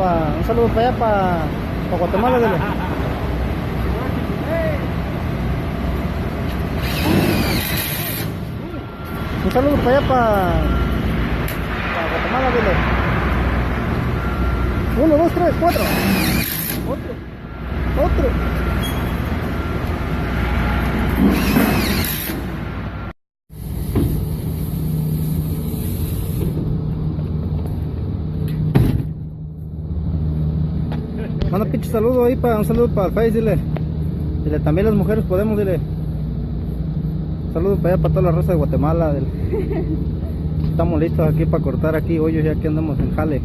un saludo para allá, para Guatemala, dile. Un saludo para allá, para Guatemala, dile. 1, 2, 3, 4. Otro. Manda pinche saludo ahí, un saludo para el Face, dile. Dile, también las mujeres podemos, dile. Un saludo para allá, para toda la raza de Guatemala, dile. Estamos listos aquí para cortar aquí hoyos, ya que andamos en jale.